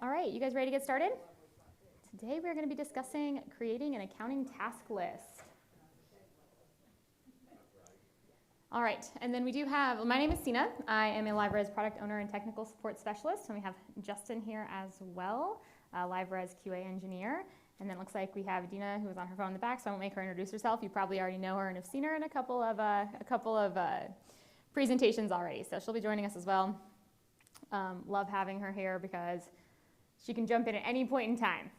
All right, you guys ready to get started? Today we're going to be discussing creating an accounting task list. All right, and then we do have, my name is Sina. I am a LiveRes product owner and technical support specialist, and we have Justin here as well, a LiveRes QA engineer. And then it looks like we have Dina, who is on her phone in the back, so I won't make her introduce herself. You probably already know her and have seen her in a couple of presentations already, so she'll be joining us as well. Love having her here because she can jump in at any point in time.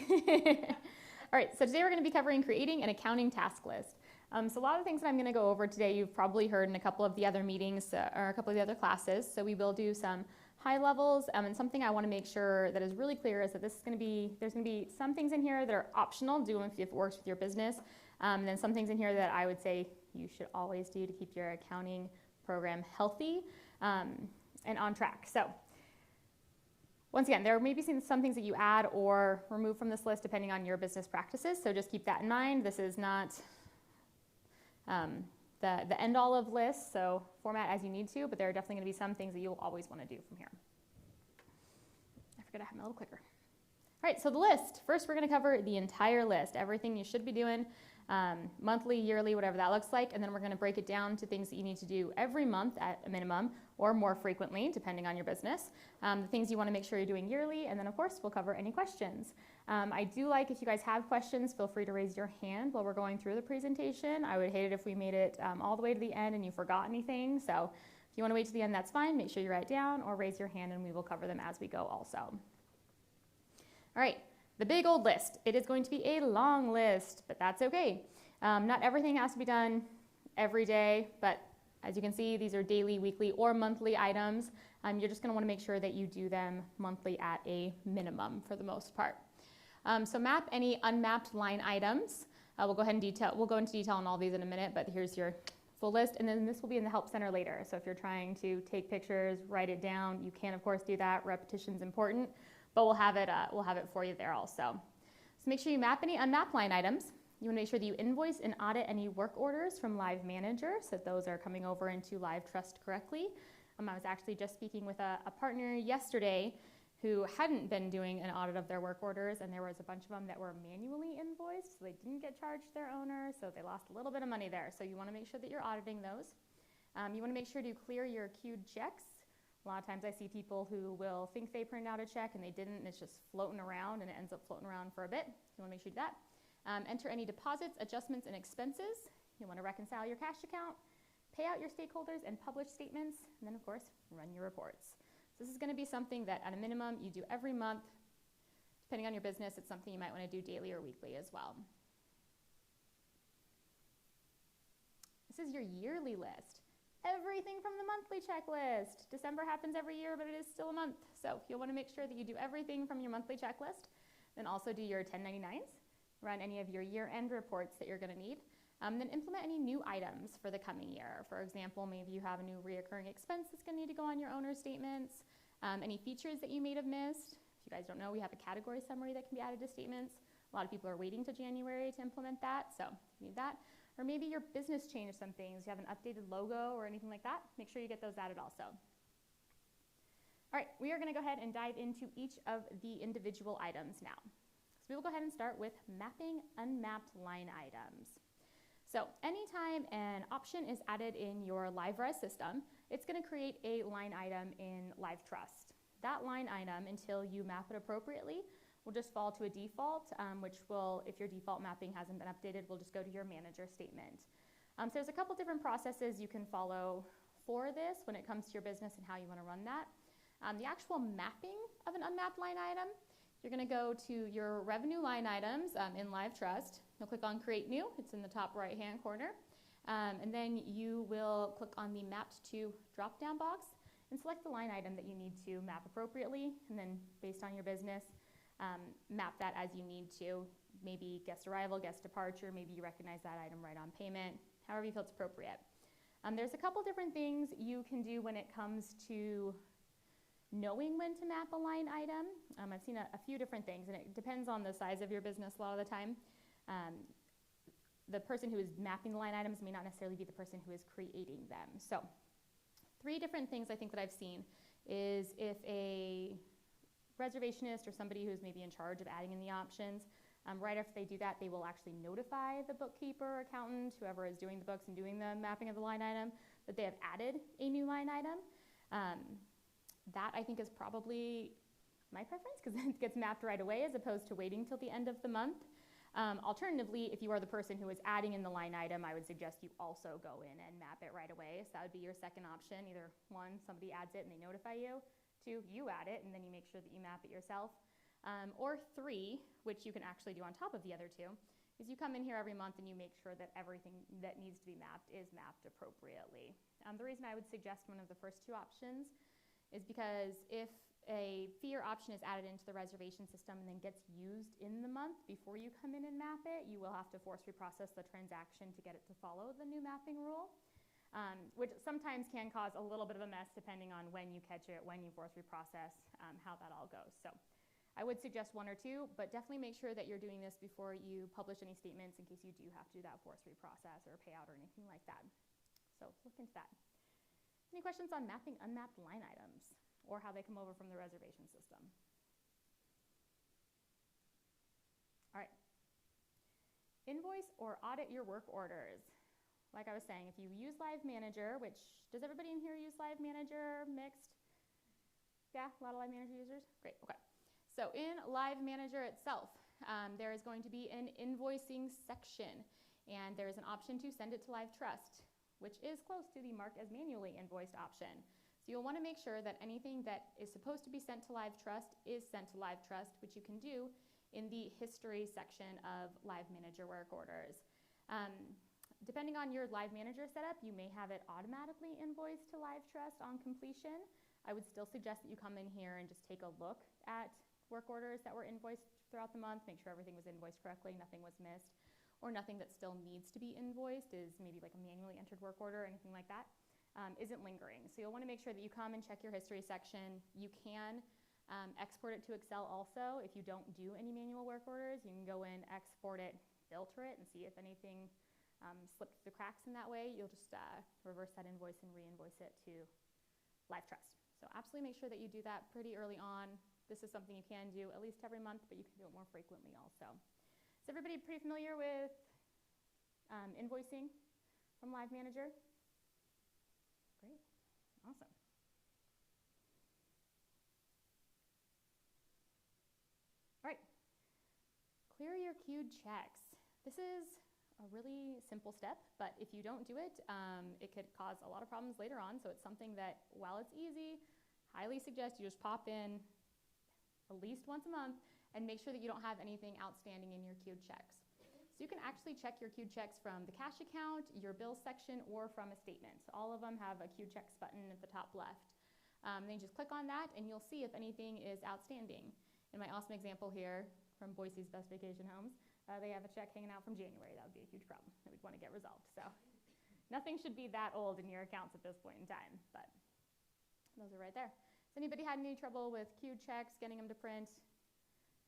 All right, so today we're going to be covering creating an accounting task list. So a lot of things that I'm going to go over today you've probably heard in a couple of the other meetings or a couple of the other classes. So we will do some high levels, and something I want to make sure that is really clear is that there's going to be some things in here that are optional, do them if it works with your business, and then some things in here that I would say you should always do to keep your accounting program healthy and on track. So once again, there may be some things that you add or remove from this list depending on your business practices, so just keep that in mind. This is not the end-all of lists, so format as you need to, but there are definitely going to be some things that you'll always want to do from here. I forgot to have my little clicker. All right, so the list. First, we're going to cover the entire list, everything you should be doing, monthly, yearly, whatever that looks like, and then we're going to break it down to things that you need to do every month at a minimum, or more frequently, depending on your business. The things you want to make sure you're doing yearly, and then of course, we'll cover any questions. I do like if you guys have questions, feel free to raise your hand while we're going through the presentation. I would hate it if we made it all the way to the end and you forgot anything, so if you want to wait to the end, that's fine. Make sure you write down or raise your hand and we will cover them as we go also. All right. The big old list. It is going to be a long list, but that's okay. Not everything has to be done every day, but as you can see, these are daily, weekly, or monthly items. You're just going to want to make sure that you do them monthly at a minimum for the most part. So map any unmapped line items. We'll go into detail on all these in a minute, but here's your full list, and then this will be in the Help Center later. So if you're trying to take pictures, write it down, you can of course do that. Repetition's important. But we'll have it for you there also. So make sure you map any unmapped line items. You want to make sure that you invoice and audit any work orders from Live Manager so that those are coming over into Live Trust correctly. I was actually just speaking with a partner yesterday who hadn't been doing an audit of their work orders, and there was a bunch of them that were manually invoiced, so they didn't get charged their owner, so they lost a little bit of money there. So you want to make sure that you're auditing those. You want to make sure to clear your queued checks. A lot of times I see people who will think they printed out a check and they didn't, and it's just floating around and it ends up floating around for a bit. You want to make sure you do that. Enter any deposits, adjustments, and expenses. You want to reconcile your cash account, pay out your stakeholders, and publish statements, and then of course, run your reports. So this is going to be something that at a minimum you do every month. Depending on your business, it's something you might want to do daily or weekly as well. This is your yearly list. Everything from the monthly checklist. December happens every year, but it is still a month. So you'll want to make sure that you do everything from your monthly checklist. Then also do your 1099s, run any of your year-end reports that you're going to need. Then implement any new items for the coming year. For example, maybe you have a new reoccurring expense that's going to need to go on your owner statements. Any features that you may have missed. If you guys don't know, we have a category summary that can be added to statements. A lot of people are waiting to January to implement that, so you need that. Or maybe your business changed some things. You have an updated logo or anything like that. Make sure you get those added also. All right, we are going to go ahead and dive into each of the individual items now. So we will go ahead and start with mapping unmapped line items. So anytime an option is added in your LiveRes system, it's going to create a line item in Live Trust. That line item, until you map it appropriately, will just fall to a default, which will, if your default mapping hasn't been updated, will just go to your manager statement. So there's a couple different processes you can follow for this when it comes to your business and how you want to run that. The actual mapping of an unmapped line item, you're going to go to your revenue line items in Live Trust. You'll click on Create New. It's in the top right-hand corner. And then you will click on the Mapped to drop-down box and select the line item that you need to map appropriately. And then based on your business, map that as you need to. Maybe guest arrival, guest departure, maybe you recognize that item right on payment, however you feel it's appropriate. There's a couple different things you can do when it comes to knowing when to map a line item. I've seen a few different things, and it depends on the size of your business a lot of the time. The person who is mapping the line items may not necessarily be the person who is creating them. So 3 different things I think that I've seen is if a reservationist or somebody who's maybe in charge of adding in the options, right after they do that, they will actually notify the bookkeeper, accountant, whoever is doing the books and doing the mapping of the line item, that they have added a new line item. That I think is probably my preference because it gets mapped right away as opposed to waiting till the end of the month. Alternatively, if you are the person who is adding in the line item, I would suggest you also go in and map it right away. So that would be your second option. Either one, somebody adds it and they notify you. Two, you add it and then you make sure that you map it yourself. Or three, which you can actually do on top of the other two, is you come in here every month and you make sure that everything that needs to be mapped is mapped appropriately. The reason I would suggest one of the first two options is because if a fee or option is added into the reservation system and then gets used in the month before you come in and map it, you will have to force reprocess the transaction to get it to follow the new mapping rule, which sometimes can cause a little bit of a mess depending on when you catch it, when you force reprocess, how that all goes. So I would suggest one or two, but definitely make sure that you're doing this before you publish any statements in case you do have to do that force reprocess or payout or anything like that. So look into that. Any questions on mapping unmapped line items or how they come over from the reservation system? All right. Invoice or audit your work orders. Like I was saying, if you use Live Manager, which, does everybody in here use Live Manager mixed? Yeah, a lot of Live Manager users? Great, okay. So in Live Manager itself, there is going to be an invoicing section, and there is an option to send it to Live Trust, which is close to the mark as manually invoiced option. So you'll want to make sure that anything that is supposed to be sent to Live Trust is sent to Live Trust, which you can do in the history section of Live Manager work orders. Depending on your Live Manager setup, you may have it automatically invoiced to Live Trust on completion. I would still suggest that you come in here and just take a look at work orders that were invoiced throughout the month, make sure everything was invoiced correctly, nothing was missed, or nothing that still needs to be invoiced is maybe like a manually entered work order or anything like that, isn't lingering. So you'll want to make sure that you come and check your history section. You can export it to Excel also. If you don't do any manual work orders, you can go in, export it, filter it, and see if anything slipped through the cracks in that way. You'll just reverse that invoice and re-invoice it to Live Trust. So absolutely make sure that you do that pretty early on. This is something you can do at least every month, but you can do it more frequently also. Is everybody pretty familiar with invoicing from Live Manager? Great, awesome. All right, clear your queued checks. This is a really simple step, but if you don't do it, it could cause a lot of problems later on. So it's something that, while it's easy, highly suggest you just pop in at least once a month and make sure that you don't have anything outstanding in your queued checks. So you can actually check your queued checks from the cash account, your bills section, or from a statement. So all of them have a queued checks button at the top left. Then you just click on that and you'll see if anything is outstanding. In my awesome example here from Boise's Best Vacation Homes, they have a check hanging out from January. That would be a huge problem that we'd want to get resolved. So nothing should be that old in your accounts at this point in time, but those are right there. Has anybody had any trouble with queued checks, getting them to print?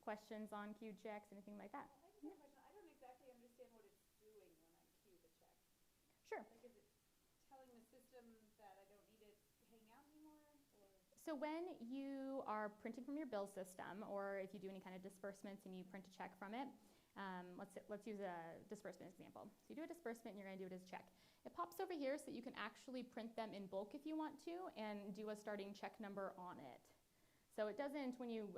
Questions on queued checks, anything like that? I just have a question. I don't exactly understand what it's doing when I queue the check. Sure. Like, is it telling the system that I don't need it hanging out anymore? Or? So when you are printing from your bill system, or if you do any kind of disbursements and you print a check from it, let's use a disbursement example. So you do a disbursement and you're going to do it as a check. It pops over here so that you can actually print them in bulk if you want to and do a starting check number on it. So it doesn't, when you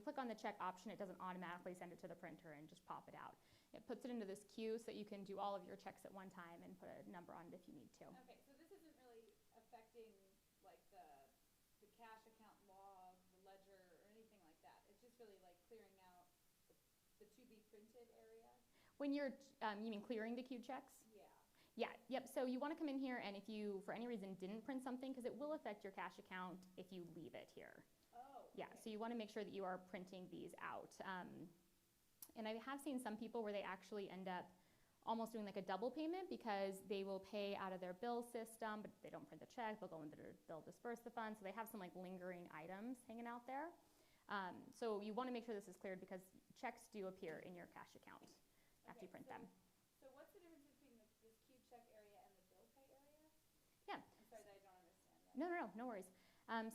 click on the check option, it doesn't automatically send it to the printer and just pop it out. It puts it into this queue so that you can do all of your checks at one time and put a number on it if you need to. Okay, so this isn't really affecting like the cash account log, the ledger, or anything like that. It's just really like clearing out the to be printed area. When you're, you mean clearing the queued checks? Yeah. Yeah, yep, so you want to come in here and if you, for any reason, didn't print something, because it will affect your cash account if you leave it here. Oh, yeah, okay. So you want to make sure that you are printing these out. And I have seen some people where they actually end up almost doing like a double payment because they will pay out of their bill system, but they don't print the check, they'll disperse the funds, so they have some like lingering items hanging out there. So you want to make sure this is cleared because checks do appear in your cash account after you print them. So what's the difference between this queued check area and the bill pay area? Yeah. I'm sorry that I don't understand that. No worries.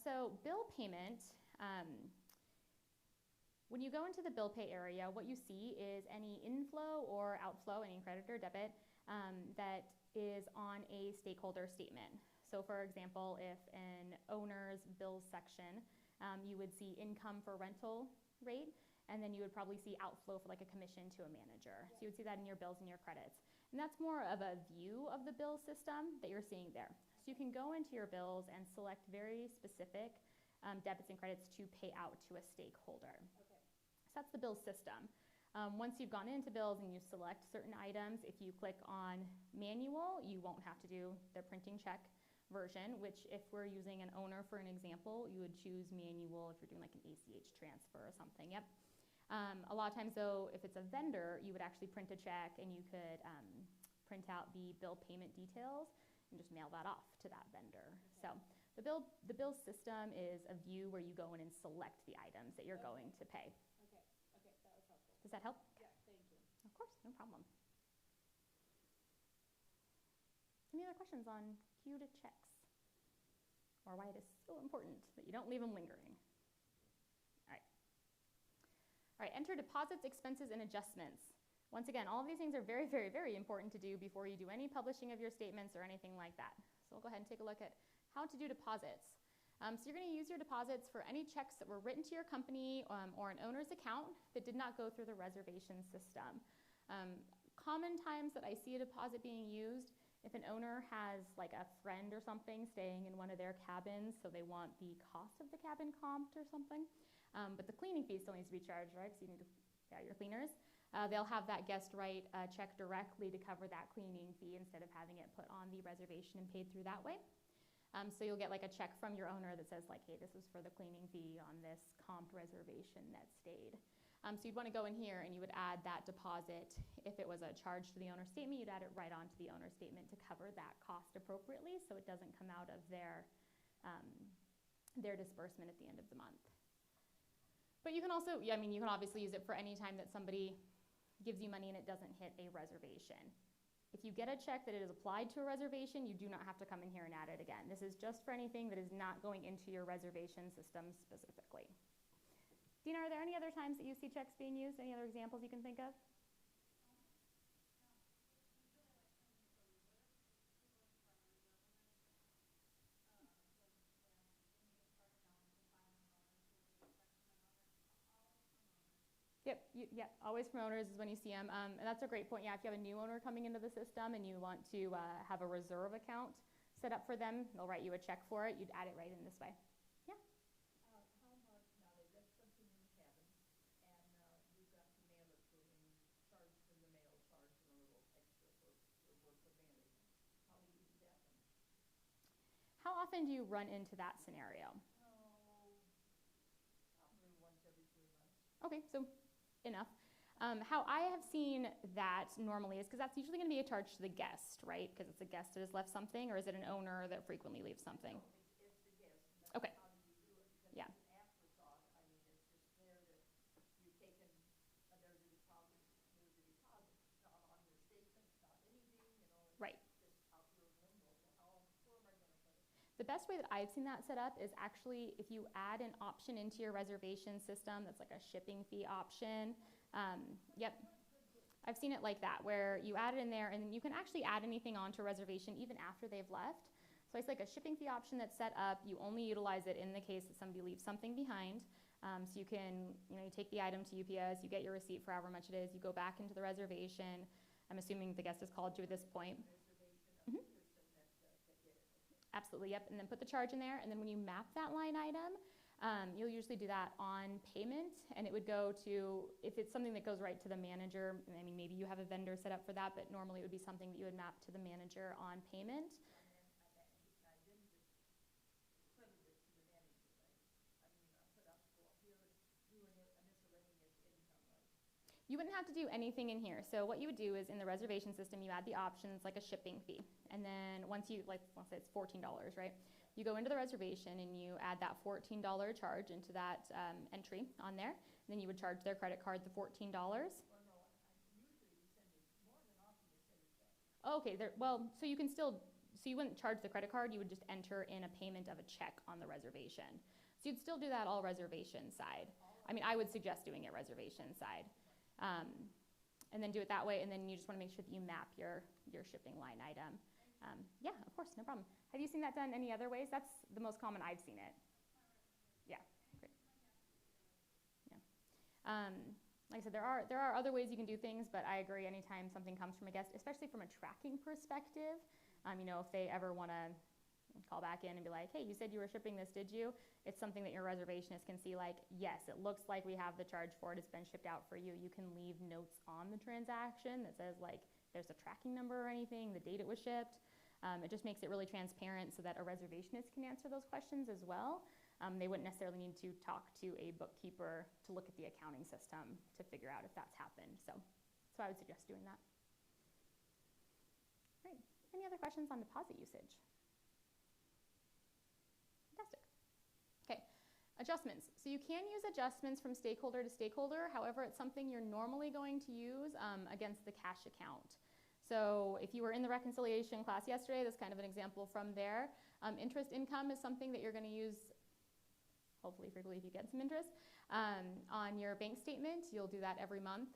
So bill payment, When you go into the bill pay area, what you see is any inflow or outflow, any credit or debit, that is on a stakeholder statement. So for example, if an owner's bills section, you would see income for rental rate, and then you would probably see outflow for like a commission to a manager. So you would see that in your bills and your credits. And that's more of a view of the bill system that you're seeing there. So you can go into your bills and select very specific debits and credits to pay out to a stakeholder. Okay. So that's the bill system. Once you've gone into bills and you select certain items, if you click on manual, you won't have to do the printing check version, which if we're using an owner for an example, you would choose manual if you're doing like an ACH transfer or something. Yep. A lot of times though, if it's a vendor, you would actually print a check and you could print out the bill payment details and just mail that off to that vendor. Okay. So the bill system is a view where you go in and select the items that you're going to pay. Okay, okay, that was helpful. Does that help? Yeah, thank you. Of course, no problem. Any other questions on queued checks? Or why it is so important that you don't leave them lingering? All right, enter deposits, expenses, and adjustments. Once again, all of these things are very, very, very important to do before you do any publishing of your statements or anything like that. So we'll go ahead and take a look at how to do deposits. So you're going to use your deposits for any checks that were written to your company or an owner's account that did not go through the reservation system. Common times that I see a deposit being used, if an owner has like a friend or something staying in one of their cabins, so they want the cost of the cabin comped or something, but the cleaning fee still needs to be charged, right? Because you need to, your cleaners. They'll have that guest write a check directly to cover that cleaning fee instead of having it put on the reservation and paid through that way. So you'll get like a check from your owner that says like, hey, this was for the cleaning fee on this comped reservation that stayed. So you'd want to go in here and you would add that deposit. If it was a charge to the owner's statement, you'd add it right onto the owner's statement to cover that cost appropriately so it doesn't come out of their disbursement at the end of the month. But you can also, you can obviously use it for any time that somebody gives you money and it doesn't hit a reservation. If you get a check that it is applied to a reservation, you do not have to come in here and add it again. This is just for anything that is not going into your reservation system specifically. Dina, are there any other times that you see checks being used? Any other examples you can think of? Yep, always from owners is when you see them. And that's a great point. Yeah, if you have a new owner coming into the system and you want to have a reserve account set up for them, they'll write you a check for it. You'd add it right in this way. Yeah. How much, now they left something in the cabin and you got to mail it to them, charge in the mail, charge them a little extra for work of mailing. How do you do that one? How often do you run into that scenario? Probably once every 3 months. Okay, so enough. How I have seen that normally is because that's usually going to be a charge to the guest, right? Because it's a guest that has left something, or is it an owner that frequently leaves something? No, it's the guest. That's Okay. how do you do it? Because Yeah. it's an afterthought. I mean, it's just there that you've taken, there's a deposit, it's not on your statement, it's not anything, it's Right. just out there in limbo. So where am I going to put it? The best way that I've seen that set up is actually if you add an option into your reservation system that's like a shipping fee option. Yep. I've seen it like that, where you add it in there and then you can actually add anything onto a reservation even after they've left. So it's like a shipping fee option that's set up. You only utilize it in the case that somebody leaves something behind. So you can, you take the item to UPS, you get your receipt for however much it is, you go back into the reservation. I'm assuming the guest has called you at this point. Mhm. Absolutely, yep. And then put the charge in there. And then when you map that line item, you'll usually do that on payment, and it would go to, if it's something that goes right to the manager, maybe you have a vendor set up for that, but normally it would be something that you would map to the manager on payment. You wouldn't have to do anything in here. So what you would do is in the reservation system, you add the options like a shipping fee. And then once you, let's say it's $14, right? You go into the reservation and you add that $14 charge into that entry on there. And then you would charge their credit card the $14. Okay, so you can still, so you wouldn't charge the credit card, you would just enter in a payment of a check on the reservation. So you'd still do that all reservation side. I mean, I would suggest doing it reservation side. And then do it that way, and then you just want to make sure that you map your shipping line item. Yeah, of course, no problem. Have you seen that done any other ways? That's the most common I've seen it. Yeah, great. Yeah. Like I said, there are other ways you can do things, but I agree anytime something comes from a guest, especially from a tracking perspective, if they ever want to call back in and be like, hey, you said you were shipping this, did you? It's something that your reservationist can see like, yes, it looks like we have the charge for it. It's been shipped out for you. You can leave notes on the transaction that says like, there's a tracking number or anything, the date it was shipped. It just makes it really transparent so that a reservationist can answer those questions as well. They wouldn't necessarily need to talk to a bookkeeper to look at the accounting system to figure out if that's happened. So I would suggest doing that. Great. Any other questions on deposit usage? Fantastic. Okay, adjustments. So you can use adjustments from stakeholder to stakeholder. However, it's something you're normally going to use against the cash account. So if you were in the reconciliation class yesterday, that's kind of an example from there. Interest income is something that you're going to use, hopefully frequently if you get some interest, on your bank statement. You'll do that every month.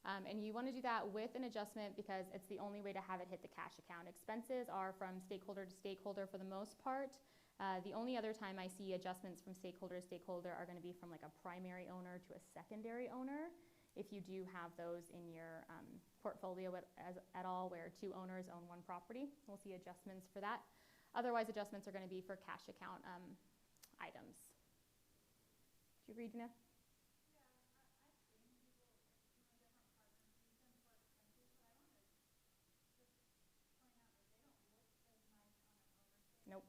And you want to do that with an adjustment because it's the only way to have it hit the cash account. Expenses are from stakeholder to stakeholder for the most part. The only other time I see adjustments from stakeholder to stakeholder are going to be from like a primary owner to a secondary owner. If you do have those in your portfolio at all where two owners own one property, we'll see adjustments for that. Otherwise, adjustments are going to be for cash account items. Do you agree, Gina? Nope.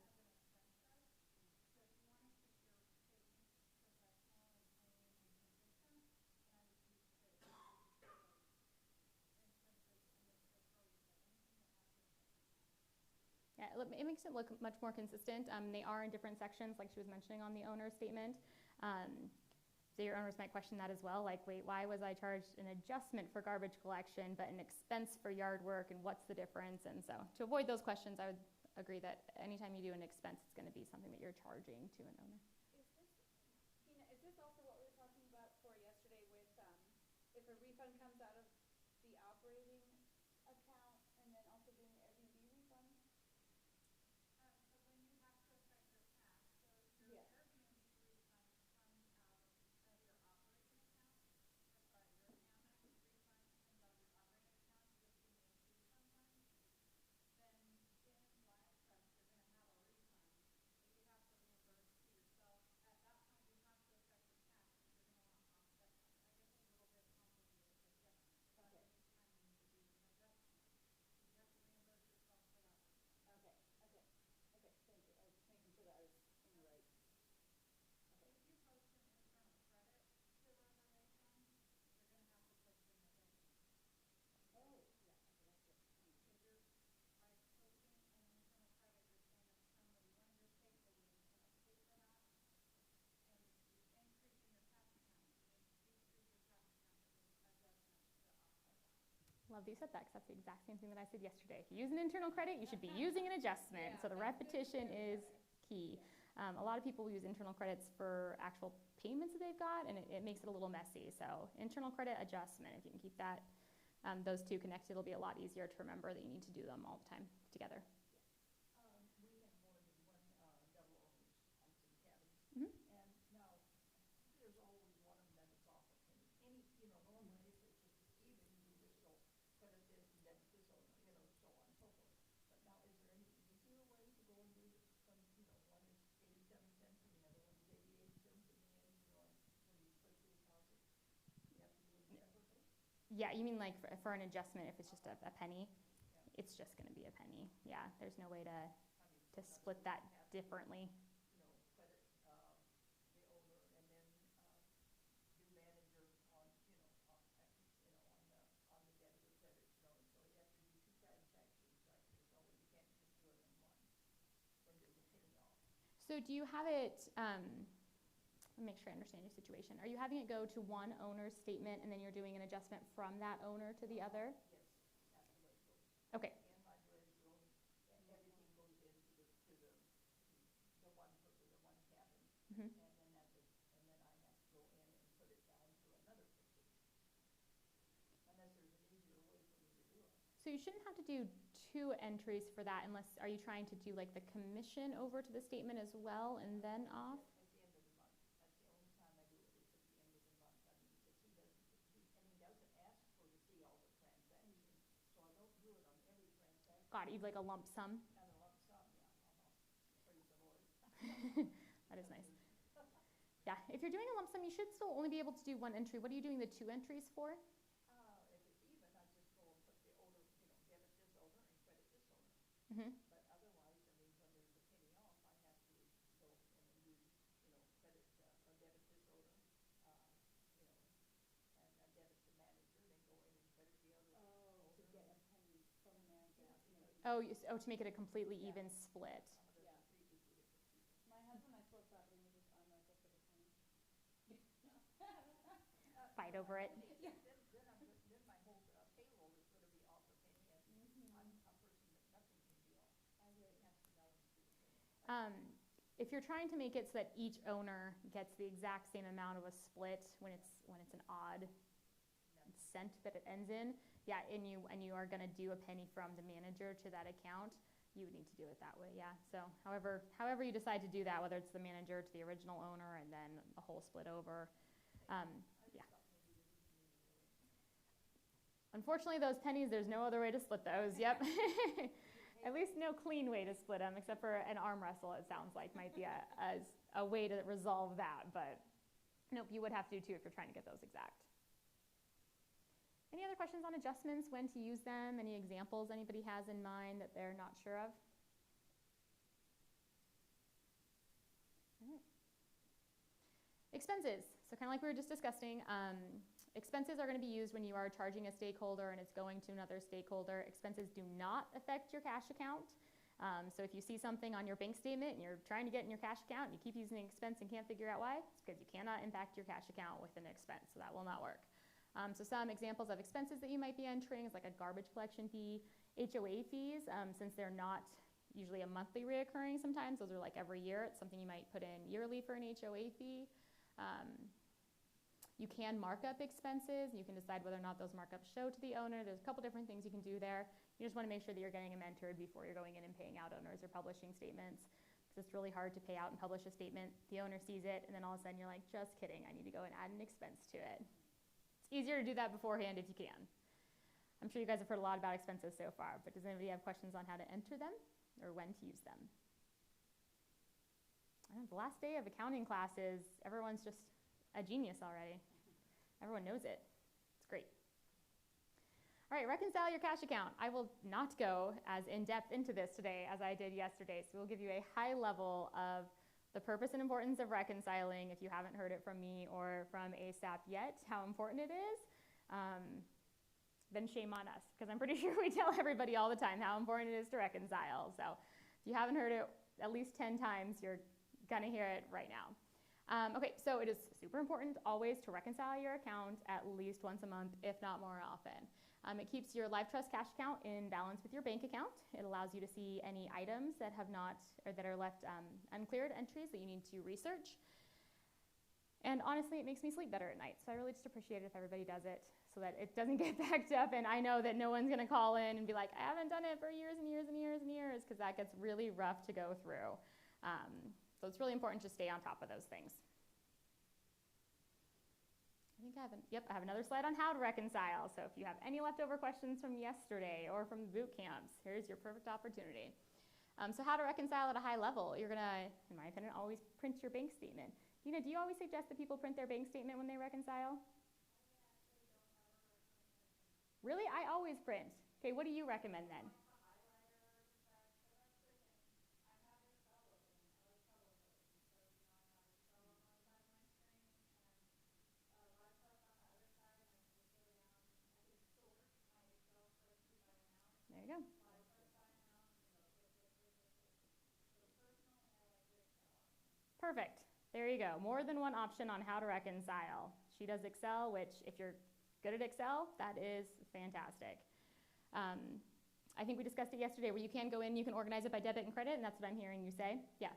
Yeah, it makes it look much more consistent. They are in different sections, like she was mentioning on the owner statement. So your owners might question that as well, like, wait, why was I charged an adjustment for garbage collection, but an expense for yard work, and what's the difference? And so to avoid those questions, I would agree that anytime you do an expense, it's going to be something that you're charging to an owner. Is this also what we were talking about for yesterday with if a refund comes out of the operating account and then also doing the Airbnb refund? So when you have to affect your cash, so your Airbnb refund comes out of your operating account, your Amex refund comes out of your operating account, just being issued sometimes, then in Black Trust, you're going to have a refund that you have to reimburse to yourself. At that point, you have to affect your cash because you're going to want to offset that. I guess it's a little bit complicated, but yes, that is time you need to do an adjustment. You have to reimburse yourself for that. Okay, thank you. I was just making sure that I was in the right. Okay. If you post an internal credit to reservation, you're going to have to post an adjustment. Oh, yeah, okay, that's good. Because you're, by posting an internal credit, you're saying that somebody, one of your stakeholders is going to pay for that, and you're increasing your cash account. You need to decrease your cash account with an adjustment to offset that. Love that you said that because that's the exact same thing that I said yesterday. If you use an internal credit, you should be using an adjustment. Yeah, so the repetition is key. A lot of people use internal credits for actual payments that they've got, and it makes it a little messy. So internal credit adjustment, if you can keep that, those two connected, it'll be a lot easier to remember that you need to do them all the time together. We have more than one double owners on some cabins. Mm-hmm. And now, there's always one of them that is off. And normally if it's just even, you just go credit this and debit this owner, so on and so forth. But now, is there any easier way to go and do this from, one is 87 cents and the other one is 88 cents in the end, when you split the deposit? You have to do it separately? Yeah, you mean like for an adjustment, if it's just a penny, Yeah. it's just going to be a penny. Yeah, there's no way to split that differently. Credit the owner and then do manager on, on the debit or credit, and so you have to do two transactions, right? So you can't just do it in one when there's a penny off. So do you have it, let me make sure I understand your situation. Are you having it go to one owner's statement and then you're doing an adjustment from that owner to the other? Yes, that's the way it goes. Okay. And my dredge, and everything goes into the one cabin. Mm-hmm. And then I have to go in and put it So you shouldn't have to do 2 entries for that unless, are you trying to do like the commission over to the statement as well and then off? At the end of the month. That's the only time I do it, is at the end of the month. I mean, because he doesn't ask for to see all the transactions. So I don't do it on every transaction. Got it, you'd like a lump sum? And a lump sum, yeah. Praise the Lord. That is nice. Yeah, if you're doing a lump sum, you should still only be able to do 1 entry. What are you doing the 2 entries for? If it's even, I just go and put the owner, debit this owner and credit this owner. Mm-hmm. But otherwise, I mean, when there's a penny off, I have to go and do, credit or debit this owner, and debit the manager, then go in and credit the other owner. To get a penny from the manager. To make it a completely even split. Yeah. My husband, I swear that we just arm wrestle for the penny. Fight over it. Yeah. Then my whole payroll is going to be off a penny, and I'm a person that nothing can be off. I agree. It has to balance to the penny. If you're trying to make it so that each owner gets the exact same amount of a split when it's an odd cent that it ends in, yeah, and you are going to do a penny from the manager to that account, you would need to do it that way, yeah. So however you decide to do that, whether it's the manager to the original owner and then a whole split over, yeah. Unfortunately, those pennies, there's no other way to split those, yep. At least no clean way to split them, except for an arm wrestle, it sounds like, might be a way to resolve that, but nope, you would have to do 2 if you're trying to get those exact. Any other questions on adjustments, when to use them? Any examples anybody has in mind that they're not sure of? All right. Expenses. So kind of like we were just discussing, expenses are going to be used when you are charging a stakeholder and it's going to another stakeholder. Expenses do not affect your cash account. So if you see something on your bank statement and you're trying to get in your cash account and you keep using an expense and can't figure out why, it's because you cannot impact your cash account with an expense, so that will not work. So some examples of expenses that you might be entering is like a garbage collection fee, HOA fees, since they're not usually a monthly reoccurring sometimes, those are like every year, it's something you might put in yearly for an HOA fee. You can mark up expenses, you can decide whether or not those markups show to the owner. There's a couple different things you can do there. You just want to make sure that you're getting them entered before you're going in and paying out owners or publishing statements, because it's really hard to pay out and publish a statement. The owner sees it, and then all of a sudden you're like, just kidding, I need to go and add an expense to it. It's easier to do that beforehand if you can. I'm sure you guys have heard a lot about expenses so far, but does anybody have questions on how to enter them or when to use them? I know the last day of accounting classes, everyone's just a genius already. Everyone knows it. It's great. All right, reconcile your cash account. I will not go as in-depth into this today as I did yesterday, so we'll give you a high level of the purpose and importance of reconciling, if you haven't heard it from me or from ASAP yet, how important it is, then shame on us, because I'm pretty sure we tell everybody all the time how important it is to reconcile. So if you haven't heard it at least 10 times, you're gonna hear it right now. Okay, so it is super important always to reconcile your account at least once a month, if not more often. It keeps your Live Trust cash account in balance with your bank account. It allows you to see any items that have not, or that are left uncleared entries that you need to research. And honestly, it makes me sleep better at night. So I really just appreciate it if everybody does it so that it doesn't get backed up. And I know that no one's gonna call in and be like, I haven't done it for years and years and years and years, because that gets really rough to go through. So it's really important to stay on top of those things. I have another slide on how to reconcile. So if you have any leftover questions from yesterday or from the boot camps, here's your perfect opportunity. So how to reconcile at a high level. You're gonna, in my opinion, always print your bank statement. Do you always suggest that people print their bank statement when they reconcile? Really? I always print. Okay, what do you recommend then? There you go. Perfect. There you go. More than one option on how to reconcile. She does Excel, which if you're good at Excel, that is fantastic. I think we discussed it yesterday where you can go in, you can organize it by debit and credit, and that's what I'm hearing you say. Yeah.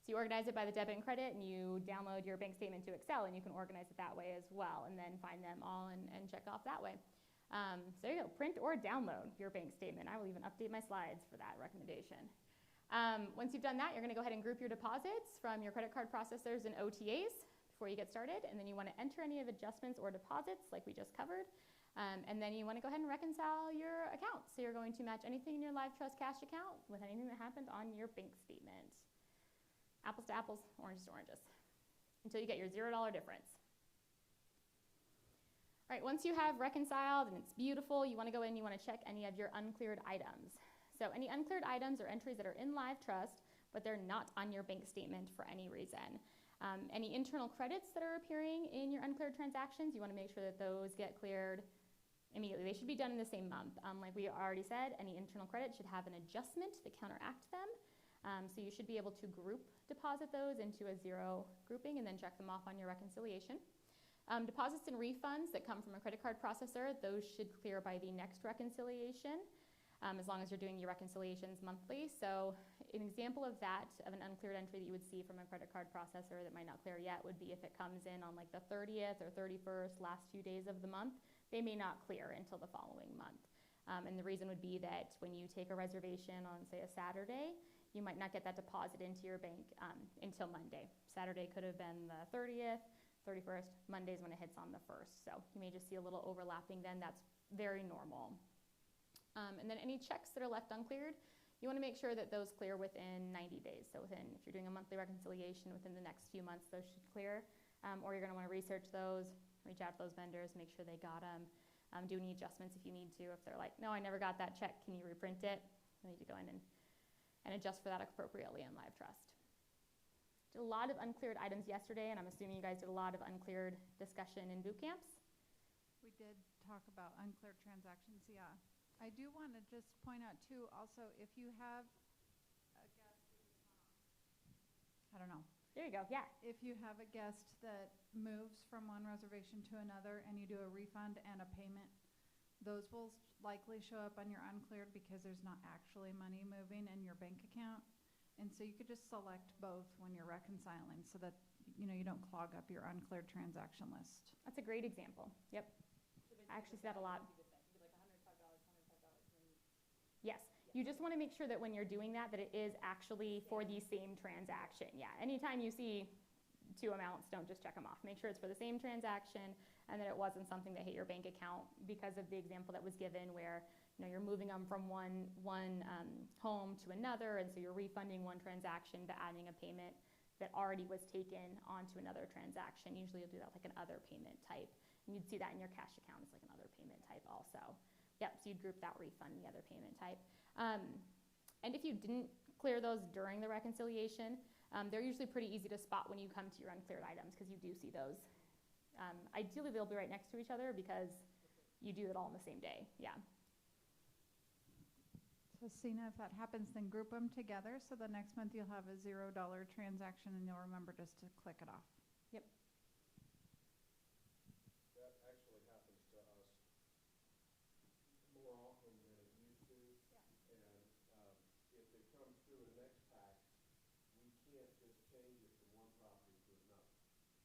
So you organize it by the debit and credit, and you download your bank statement to Excel, and you can organize it that way as well, and then find them all and check off that way. So there you go, print or download your bank statement. I will even update my slides for that recommendation. Once you've done that, you're gonna go ahead and group your deposits from your credit card processors and OTAs before you get started, and then you wanna enter any of adjustments or deposits like we just covered, and then you wanna go ahead and reconcile your account. So you're going to match anything in your Live Trust cash account with anything that happened on your bank statement. Apples to apples, oranges to oranges, until you get your $0 difference. All right, once you have reconciled and it's beautiful, you wanna go in, you wanna check any of your uncleared items. So any uncleared items or entries that are in Live Trust, but they're not on your bank statement for any reason. Any internal credits that are appearing in your uncleared transactions, you wanna make sure that those get cleared immediately. They should be done in the same month. Like we already said, any internal credit should have an adjustment to counteract them. So you should be able to group deposit those into a 0 grouping and then check them off on your reconciliation. Deposits and refunds that come from a credit card processor, those should clear by the next reconciliation, as long as you're doing your reconciliations monthly. So an example of that, of an uncleared entry that you would see from a credit card processor that might not clear yet, would be if it comes in on like the 30th or 31st, last few days of the month, they may not clear until the following month. And the reason would be that when you take a reservation on, say, a Saturday, you might not get that deposit into your bank until Monday. Saturday could have been the 30th, 31st, Monday's when it hits on the 1st. So you may just see a little overlapping then. That's very normal. And then any checks that are left uncleared, you wanna make sure that those clear within 90 days. So within, if you're doing a monthly reconciliation, within the next few months, those should clear. Or you're gonna wanna research those, reach out to those vendors, make sure they got them. Do any adjustments if you need to. If they're like, no, I never got that check, can you reprint it? You need to go in and adjust for that appropriately in Live Trust. Did a lot of uncleared items yesterday, and I'm assuming you guys did a lot of uncleared discussion in boot camps. We did talk about uncleared transactions, yeah. I do want to just point out too, also, if you have a guest, I don't know. There you go, yeah. If you have a guest that moves from one reservation to another and you do a refund and a payment, those will likely show up on your uncleared because there's not actually money moving in your bank account. And so you could just select both when you're reconciling so that, you know, you don't clog up your uncleared transaction list. That's a great example, yep. I actually see that a lot. Yes, you just wanna make sure that when you're doing that it is actually for the same transaction. Yeah, anytime you see two amounts, don't just check them off. Make sure it's for the same transaction and that it wasn't something that hit your bank account because of the example that was given where, you know, you're moving them from one home to another, and so you're refunding one transaction but adding a payment that already was taken onto another transaction. Usually you'll do that like an other payment type. And you'd see that in your cash account as like another payment type also. Yep, so you'd group that refund and the other payment type. And if you didn't clear those during the reconciliation, they're usually pretty easy to spot when you come to your uncleared items because you do see those. Ideally, they'll be right next to each other because you do it all in the same day, yeah. So Sina, if that happens, then group them together so the next month you'll have a $0 transaction and you'll remember just to click it off. Yep. That actually happens to us more often than it used to. Yeah. And if it comes through a next pack, we can't just change it from one property to another.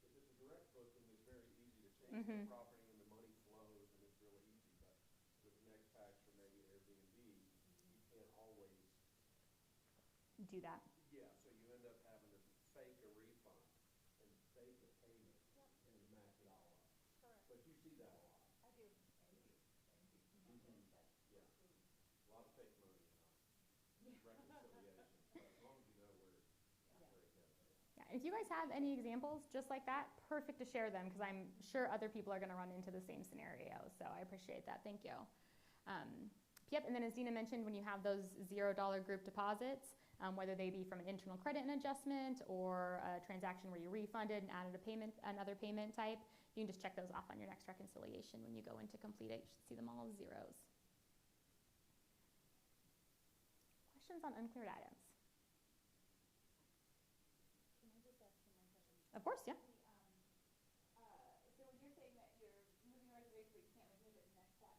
If it's a direct booking, it's very easy to change the property and the money flows and it's really easy. But with next packs or maybe Airbnb, you can't always Do that. Yeah, so you end up having to fake a refund and fake a payment and match it all up. Correct. But you see that a lot. I do. Yeah. A lot of fake money in reconciliation, but as long as you know where it goes. Yeah, if you guys have any examples just like that, perfect to share them because I'm sure other people are gonna run into the same scenario. So I appreciate that, thank you. Yep, and then as Dina mentioned, when you have those $0 group deposits, whether they be from an internal credit and adjustment or a transaction where you refunded and added a payment, another payment type, you can just check those off on your next reconciliation when you go in to complete it. You should see them all as zeros. Questions on uncleared items? Can I just ask you one question? Of course, yeah. So when you're saying that you're moving a reservation but you can't remove it in the next pack,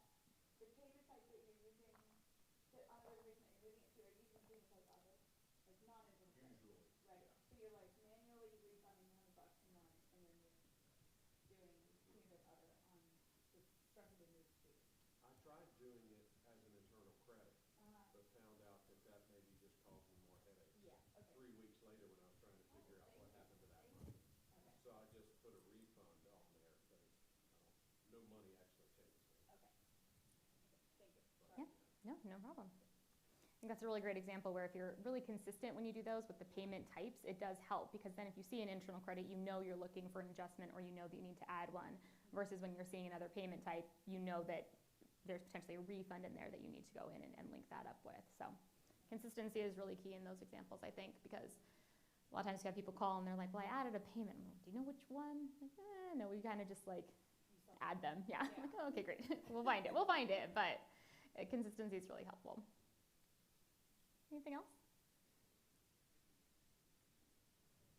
the payment type that you're using on a reservation that you're moving it to, are you using payment type other? Like non-internal credit? Usually. Right, so you're like manually refunding $100 in one, and then you're doing payment type other on the structure they moved to. put a refund on there, but it's, no money actually changes there. Okay. Thank you. Yeah. No, no problem. I think that's a really great example where if you're really consistent when you do those with the payment types, it does help, because then if you see an internal credit, you know you're looking for an adjustment or you know that you need to add one, versus when you're seeing another payment type, you know that there's potentially a refund in there that you need to go in and link that up with. So consistency is really key in those examples, I think, because a lot of times you have people call and they're like, well, I added a payment. I'm like, do you know which one? Like, no, we kind of just like add them. Yeah. Yeah. Like, oh, okay, great. We'll find it. We'll find it. But consistency is really helpful. Anything else?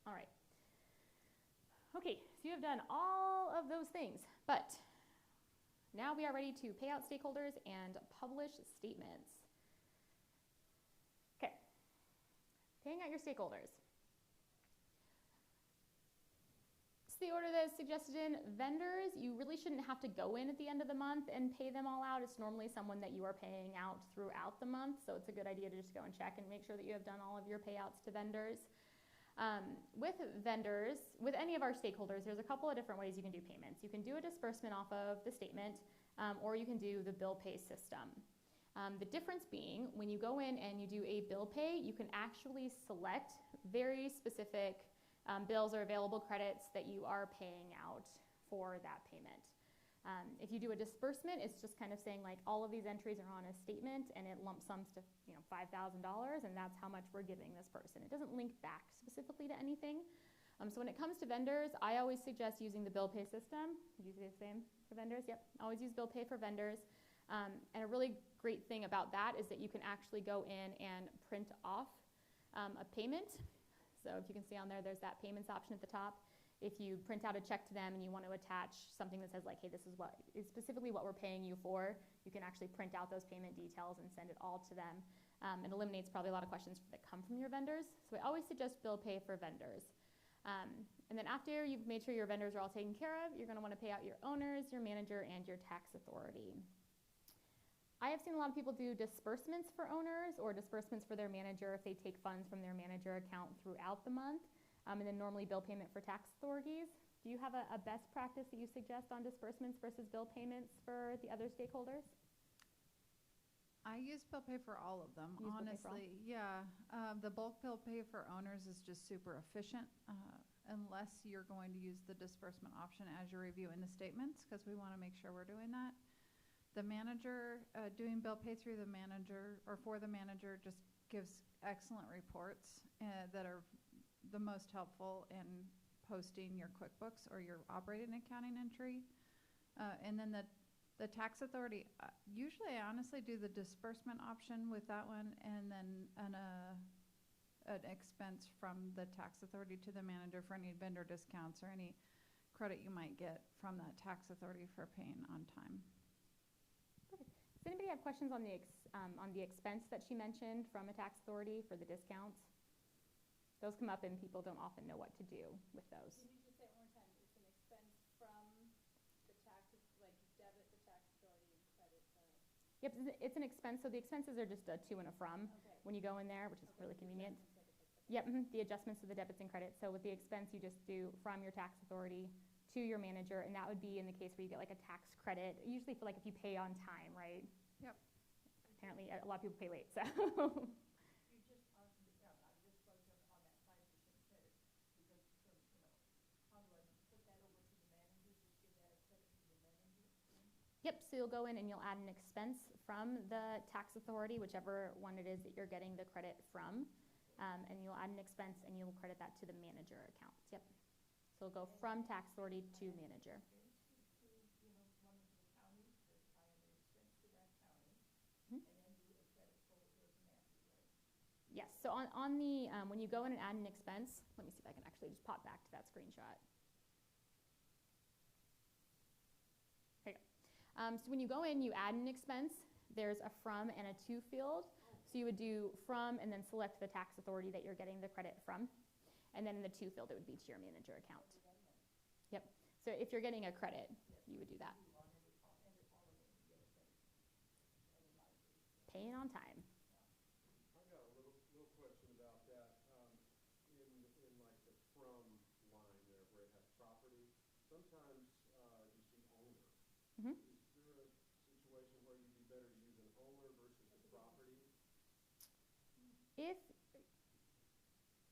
All right. Okay, so you have done all of those things, but now we are ready to pay out stakeholders and publish statements. Okay, paying out your stakeholders. The order that is suggested in vendors, you really shouldn't have to go in at the end of the month and pay them all out. It's normally someone that you are paying out throughout the month, so it's a good idea to just go and check and make sure that you have done all of your payouts to vendors. With vendors, with any of our stakeholders, there's a couple of different ways you can do payments. You can do a disbursement off of the statement, or you can do the bill pay system. The difference being, when you go in and you do a bill pay, you can actually select very specific bills or available credits that you are paying out for that payment. If you do a disbursement, it's just kind of saying like all of these entries are on a statement and it lump sums to $5,000, and that's how much we're giving this person. It doesn't link back specifically to anything. So when it comes to vendors, I always suggest using the bill pay system. Would you say the same for vendors? Yep, always use bill pay for vendors. And a really great thing about that is that you can actually go in and print off a payment. So if you can see on there, there's that payments option at the top. If you print out a check to them and you want to attach something that says like, hey, this is what is specifically what we're paying you for, you can actually print out those payment details and send it all to them. It eliminates probably a lot of questions that come from your vendors. So I always suggest bill pay for vendors. And then after you've made sure your vendors are all taken care of, you're going to want to pay out your owners, your manager, and your tax authority. I have seen a lot of people do disbursements for owners or disbursements for their manager if they take funds from their manager account throughout the month, and then normally bill payment for tax authorities. Do you have a best practice that you suggest on disbursements versus bill payments for the other stakeholders? I use bill pay for all of them, You use bill pay for all? honestly. Yeah, the bulk bill pay for owners is just super efficient, unless you're going to use the disbursement option as you're reviewing the statements, because we want to make sure we're doing that. The manager, doing bill pay through the manager or for the manager just gives excellent reports that are the most helpful in posting your QuickBooks or your operating accounting entry. And then the tax authority, usually I honestly do the disbursement option with that one, and then an expense from the tax authority to the manager for any vendor discounts or any credit you might get from that tax authority for paying on time. Does anybody have questions on the expense that she mentioned from a tax authority for the discounts? Those come up and people don't often know what to do with those. Can you just say it one more time? It's an expense from the tax, like debit the tax authority and credit the... Yep, it's an expense. So the expenses are just a to and a from Okay. when you go in there, which is really convenient. The Yep, the adjustments to the debits and credits. So with the expense, you just do from your tax authority to your manager, and that would be in the case where you get like a tax credit, usually for like if you pay on time, right? Yep. Apparently, a lot of people pay late, so. You just, I'm just focusing on that 5% credit, because from, how do I put that over to the manager, just give that a credit to the manager? Yep, so you'll go in and you'll add an expense from the tax authority, whichever one it is that you're getting the credit from, and you'll add an expense and you'll credit that to the manager account. Yep. So it'll go from tax authority to manager. To, one of the counties, that I am an expense to that county, Mhm. and then do a credit for automatically, right? Yes, so on the, when you go in and add an expense, let me see if I can actually just pop back to that screenshot. There you go. So when you go in, you add an expense, there's a from and a to field. So you would do from and then select the tax authority that you're getting the credit from. And then in the to field, it would be to your manager account. Yep, so if you're getting a credit, you would do that. Paying on time. I got a little question about that. In like the from line there where it has property, if,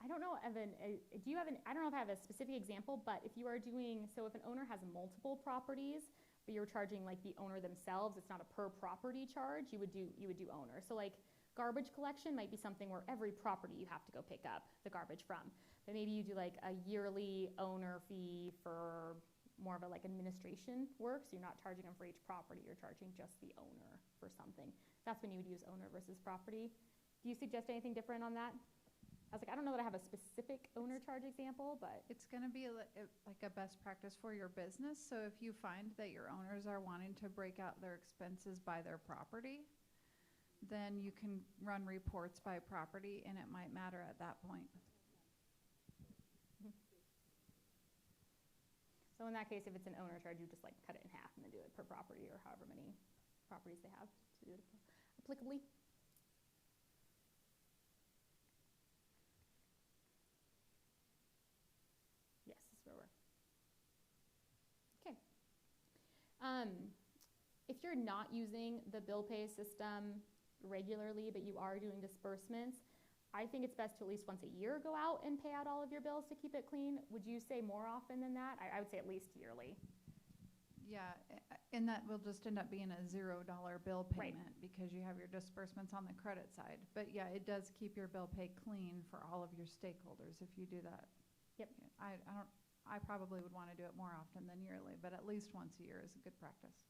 I don't know, Evan, do you have I don't know if I have a specific example, but if you are doing, so if an owner has multiple properties, but you're charging like the owner themselves, it's not a per property charge, you would do owner. So like garbage collection might be something where every property you have to go pick up the garbage from. But maybe you do like a yearly owner fee for more of a like administration work, so you're not charging them for each property, you're charging just the owner for something. That's when you would use owner versus property. Do you suggest anything different on that? I was like, I don't know that I have a specific owner charge example, but It's going to be like a best practice for your business. So if you find that your owners are wanting to break out their expenses by their property, then you can run reports by property, and it might matter at that point. so in that case, if it's an owner charge, you just like cut it in half and then do it per property or however many properties they have to do it applicably. Yes, this is where we're. Okay. If you're not using the bill pay system regularly, but you are doing disbursements, I think it's best to at least once a year go out and pay out all of your bills to keep it clean. Would you say more often than that? I would say at least yearly. Yeah, and that will just end up being a $0 bill Right. payment because you have your disbursements on the credit side. But yeah, it does keep your bill pay clean for all of your stakeholders if you do that. Yep. I probably would want to do it more often than yearly, but at least once a year is a good practice.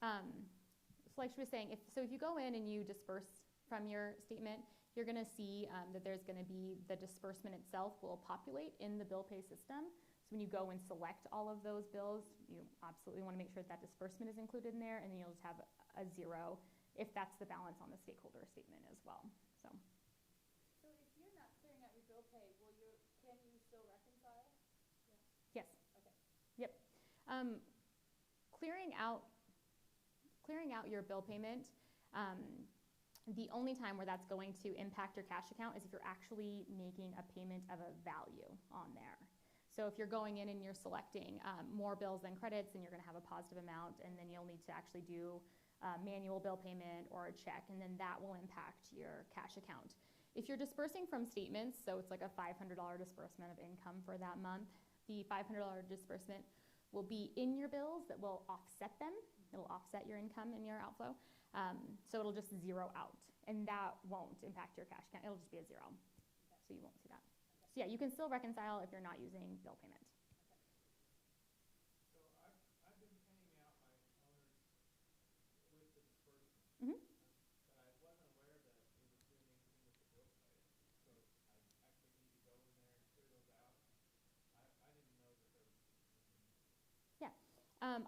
So like she was saying, if you go in and you disperse from your statement, you're going to see that there's going to be the disbursement itself will populate in the bill pay system. So when you go and select all of those bills, you absolutely want to make sure that disbursement is included in there, and then you'll just have a zero if that's the balance on the stakeholder statement as well. So So if you're not clearing out your bill pay, can you still reconcile? yes. Okay. Yep. Clearing out your bill payment, the only time where that's going to impact your cash account is if you're actually making a payment of a value on there. So if you're going in and you're selecting more bills than credits, then you're going to have a positive amount, and then you'll need to actually do manual bill payment or a check, and then that will impact your cash account. If you're dispersing from statements, so it's like a $500 disbursement of income for that month, the $500 disbursement will be in your bills that will offset them. It'll offset your income and your outflow. So it'll just zero out, and that won't impact your cash account. It'll just be a zero, so you won't see that. So yeah, you can still reconcile if you're not using bill payment. So I've been paying out my owners with the disbursement. Mhm. But I wasn't aware that it was doing anything with the bill pay. So I actually need to go in there and clear those out. I didn't know that there was Yeah,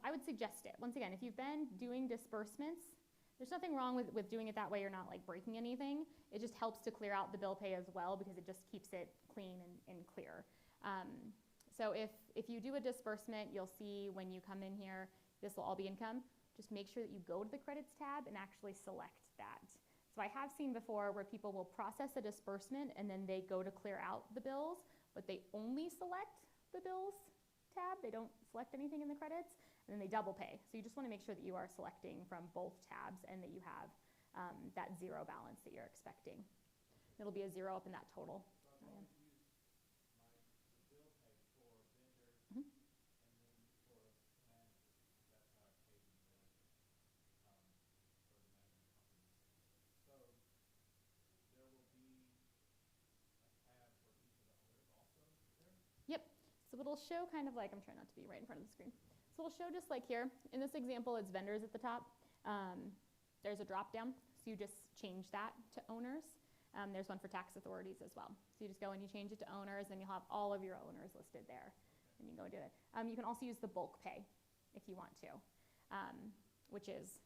I would suggest it. Once again, if you've been doing disbursements, there's nothing wrong with doing it that way. You're not like breaking anything. It just helps to clear out the bill pay as well because it just keeps it clean and clear. So if you do a disbursement, you'll see when you come in here, this will all be income. Just make sure that you go to the credits tab and actually select that. So I have seen before where people will process a disbursement and then they go to clear out the bills, but they only select the bills tab. They don't select anything in the credits, and then they double pay. So you just want to make sure that you are selecting from both tabs and that you have that zero balance that you're expecting. It'll be a zero up in that total. So I've always used the bill pay for vendors Mhm. and then for managers. That's how I paid the manager, for the management company. So there will be a tab for each of the owners also there? Yep. So it'll show kind of like, I'm trying not to be right in front of the screen. So it'll show just like here. In this example, it's vendors at the top. There's a drop down, so you just change that to owners. There's one for tax authorities as well. So you just go and you change it to owners, and you'll have all of your owners listed there. And you can go and do it. You can also use the bulk pay if you want to, which is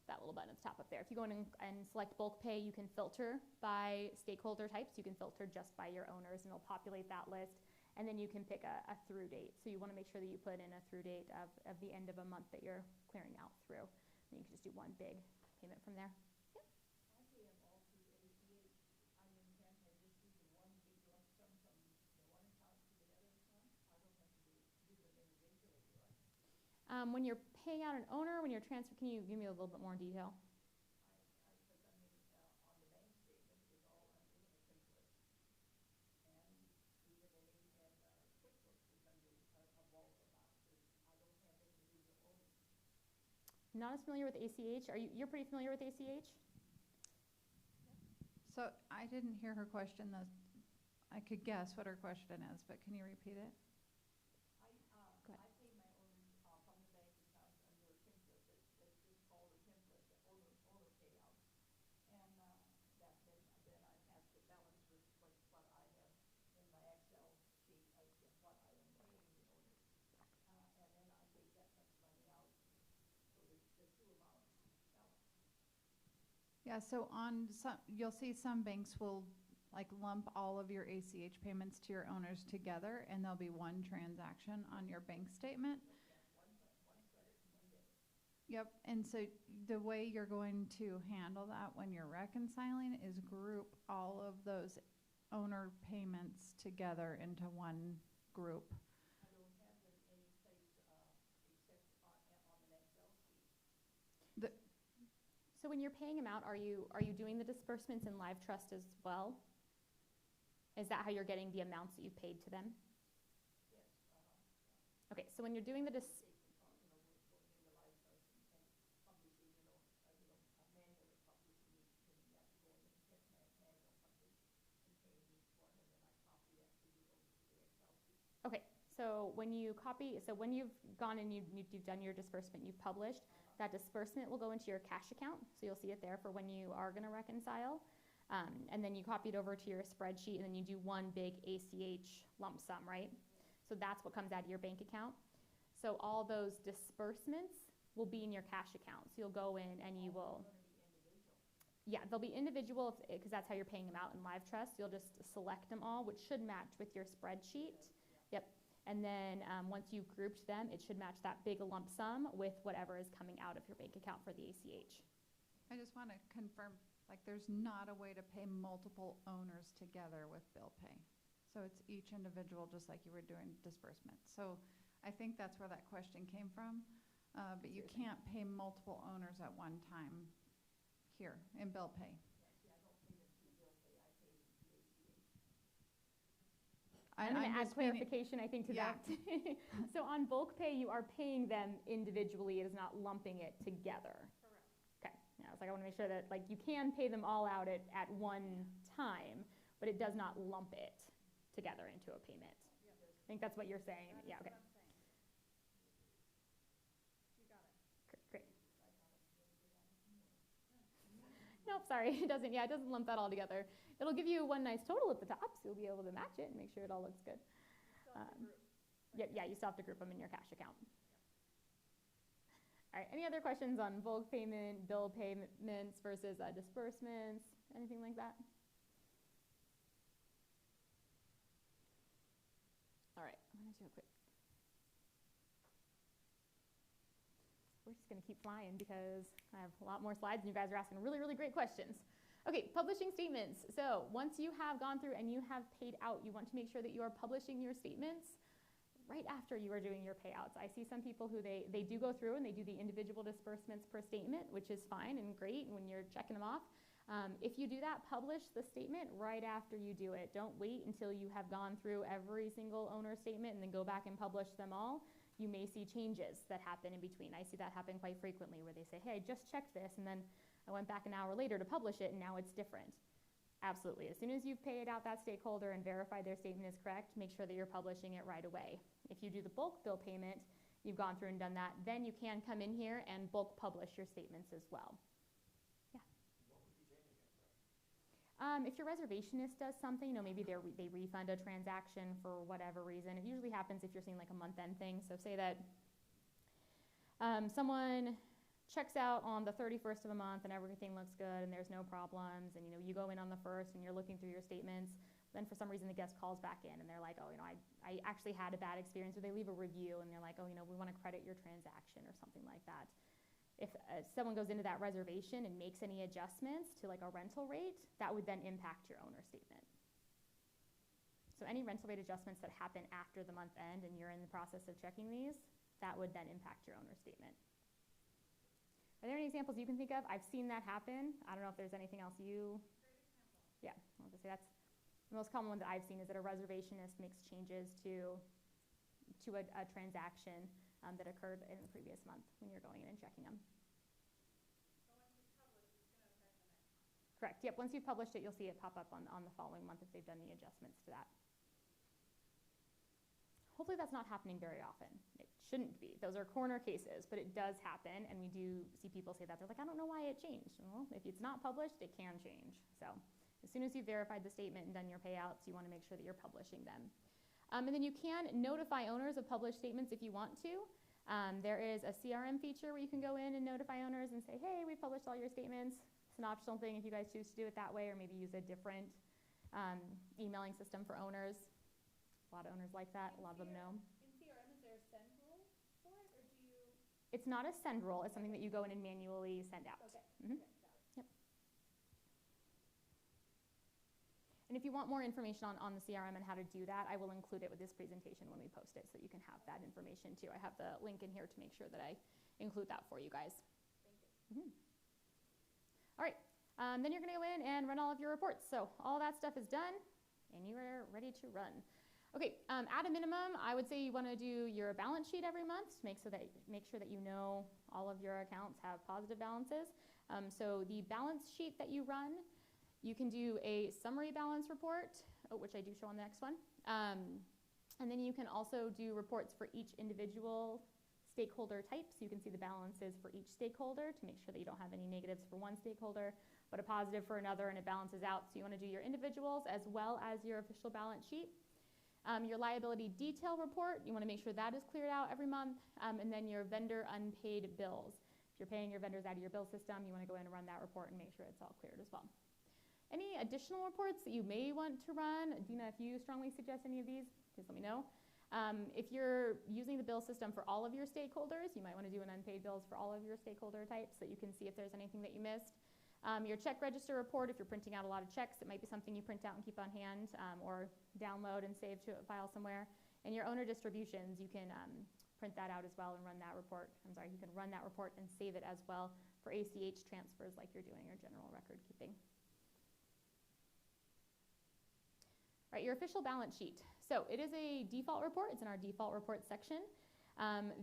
that little button at the top up there. If you go in and select bulk pay, you can filter by stakeholder types. You can filter just by your owners, and it'll populate that list. And then you can pick a through date. So you want to make sure that you put in a through date of the end of a month that you're clearing out through. And you can just do one big payment from there. I pay them all through ACH. I mean, can't I just do the one big lump sum from the one account to the other account? I don't have to do them individually, do I? When you're paying out an owner, when you're transferring, can you give me a little bit more detail? Because I mean, on the bank statement, Not as familiar with ACH. You're pretty familiar with ACH? So I didn't hear her question, though. I could guess what her question is, but can you repeat it? Go ahead. I pay my owners, from the bank account under a template that's just called a template, the owner payout. And, that then I have to balance with what I have in my Excel sheet as to what I am paying the owners. And then I take that much money out, so the two amounts balance. Yeah, so on some, you'll see some banks will like lump all of your ACH payments to your owners together, and there'll be one transaction on your bank statement. One credit and one debit. Yep, and so the way you're going to handle that when you're reconciling is group all of those owner payments together into one group. I don't have them any place, except on an Excel sheet. So when you're paying them out, are you doing the disbursements in Live Trust as well? Is that how you're getting the amounts that you've paid to them? Yes, Okay, so when you're doing the going in the life trust and publishing, manually publishing each, you have to go in and check manual publish and pay each one, and then I copy that to you over to the Excel sheet. Okay, so when you've gone and you've done your disbursement, you've published, that disbursement will go into your cash account, so you'll see it there for when you are going to reconcile. And then you copy it over to your spreadsheet, and then you do one big ACH lump sum, right? So that's what comes out of your bank account. So all those disbursements will be in your cash account. So you'll go in and you will... It's going to be individual. Yeah, they'll be individual because that's how you're paying them out in Live Trust. You'll just select them all, which should match with your spreadsheet. Yep. And then once you've grouped them, it should match that big lump sum with whatever is coming out of your bank account for the ACH. I just want to confirm, like, there's not a way to pay multiple owners together with bill pay. So it's each individual, just like you were doing disbursement. So I think that's where that question came from. But you can't pay multiple owners at one time here in bill pay. See, I don't pay them through bill pay, I pay them through ACH. I'm going to add just meaning- clarification, I think, to Yeah. that. So on bulk pay, you are paying them individually. It is not lumping it together. Correct. Okay. Yeah, it's like I want to make sure that like you can pay them all out at one time, but it does not lump it together into a payment. I think that's what you're saying. Yeah. Okay. You got it. Great. Nope, sorry, it doesn't. Yeah, it doesn't lump that all together. It'll give you one nice total at the top, so you'll be able to match it and make sure it all looks good. Yeah, you still have to group them in your cash account. All right, any other questions on bulk payment, bill payments versus disbursements, anything like that? All right, I'm going to do a quick. We're just going to keep flying because I have a lot more slides and you guys are asking really, really great questions. Okay, publishing statements. So once you have gone through and you have paid out, you want to make sure that you are publishing your statements right after you are doing your payouts. I see some people who they do go through and they do the individual disbursements per statement, which is fine and great when you're checking them off. If you do that, publish the statement right after you do it. Don't wait until you have gone through every single owner statement and then go back and publish them all. You may see changes that happen in between. I see that happen quite frequently where they say, hey, I just checked this and then I went back an hour later to publish it and now it's different. Absolutely. As soon as you've paid out that stakeholder and verified their statement is correct, make sure that you're publishing it right away. If you do the bulk bill payment, you've gone through and done that, then you can come in here and bulk publish your statements as well. Yeah. What would be changing it for? If your reservationist does something, maybe they refund a transaction for whatever reason. It usually happens if you're seeing like a month-end thing. So say that someone checks out on the 31st of a month and everything looks good and there's no problems, and you go in on the 1st and you're looking through your statements. Then for some reason the guest calls back in and they're like, oh, I actually had a bad experience, or they leave a review and they're like, oh, we want to credit your transaction or something like that. If someone goes into that reservation and makes any adjustments to like a rental rate, that would then impact your owner statement. So any rental rate adjustments that happen after the month end and you're in the process of checking these, that would then impact your owner statement. Are there any examples you can think of? I've seen that happen. I don't know if there's anything else you... Yeah, I'll just say that's the most common one that I've seen, is that a reservationist makes changes to a transaction that occurred in the previous month when you're going in and checking them. Correct. Yep. Once you've published it, you'll see it pop up on the following month if they've done any adjustments to that. Hopefully that's not happening very often. It shouldn't be. Those are corner cases, but it does happen, and we do see people say that. They're like, I don't know why it changed. Well, if it's not published, it can change. So as soon as you've verified the statement and done your payouts, you want to make sure that you're publishing them. And then you can notify owners of published statements if you want to. There is a CRM feature where you can go in and notify owners and say, hey, we published all your statements. It's an optional thing if you guys choose to do it that way, or maybe use a different emailing system for owners. A lot of owners like that. A lot of them know. In CRM, is there a send rule for it, or do you? It's not a send rule. It's something that you go in and manually send out. Okay. Mhm. Okay, got it. Yep. And if you want more information on the CRM and how to do that, I will include it with this presentation when we post it, so you can have that information too. I have the link in here to make sure that I include that for you guys. Thank you. All right. Then you're going to go in and run all of your reports. So all that stuff is done, and you are ready to run. Okay, at a minimum, I would say you want to do your balance sheet every month to make sure that you know all of your accounts have positive balances. So the balance sheet that you run, you can do a summary balance report, which I do show on the next one. And then you can also do reports for each individual stakeholder type, so you can see the balances for each stakeholder to make sure that you don't have any negatives for one stakeholder, but a positive for another, and it balances out. So you want to do your individuals as well as your official balance sheet. Your liability detail report, you want to make sure that is cleared out every month, and then your vendor unpaid bills. If you're paying your vendors out of your bill system, you want to go in and run that report and make sure it's all cleared as well. Any additional reports that you may want to run? Dina, if you strongly suggest any of these, please let me know. If you're using the bill system for all of your stakeholders, you might want to do an unpaid bills for all of your stakeholder types so that you can see if there's anything that you missed. Your check register report, if you're printing out a lot of checks, it might be something you print out and keep on hand, or download and save to a file somewhere. And your owner distributions, you can print that out as well and run that report. You can run that report and save it as well for ACH transfers like you're doing your general record keeping. All right, your official balance sheet. So it is a default report. It's in our default report section.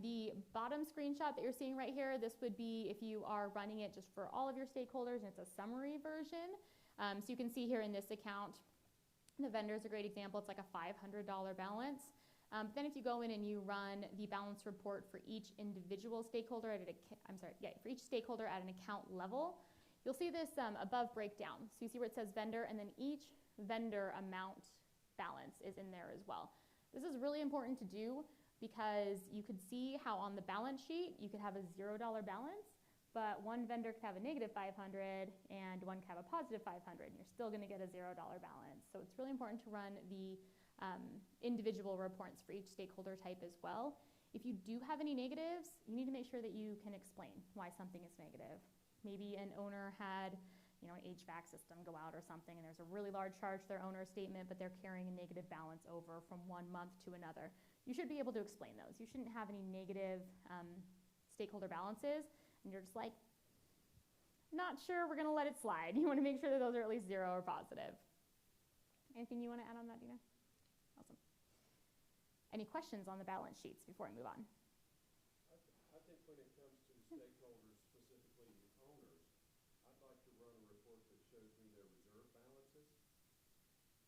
The bottom screenshot that you're seeing right here, this would be if you are running it just for all of your stakeholders, and it's a summary version. So you can see here in this account, the vendor is a great example. It's like a $500 balance. Then if you go in and you run the balance report for each individual stakeholder for each stakeholder at an account level, you'll see this above breakdown. So you see where it says vendor, and then each vendor amount balance is in there as well. This is really important to do, because you could see how on the balance sheet you could have a $0 balance, but one vendor could have a negative 500 and one could have a positive 500, and you're still going to get a $0 balance. So it's really important to run the individual reports for each stakeholder type as well. If you do have any negatives, you need to make sure that you can explain why something is negative. Maybe an owner had an HVAC system go out or something, and there's a really large charge to their owner statement, but they're carrying a negative balance over from one month to another. You should be able to explain those. You shouldn't have any negative stakeholder balances, and you're just like, not sure, we're going to let it slide. You want to make sure that those are at least 0 or positive. Anything you want to add on that, Dina? Awesome. Any questions on the balance sheets before I move on? I think when it comes to stakeholders, specifically the owners, I'd like to run a report that shows me their reserve balances,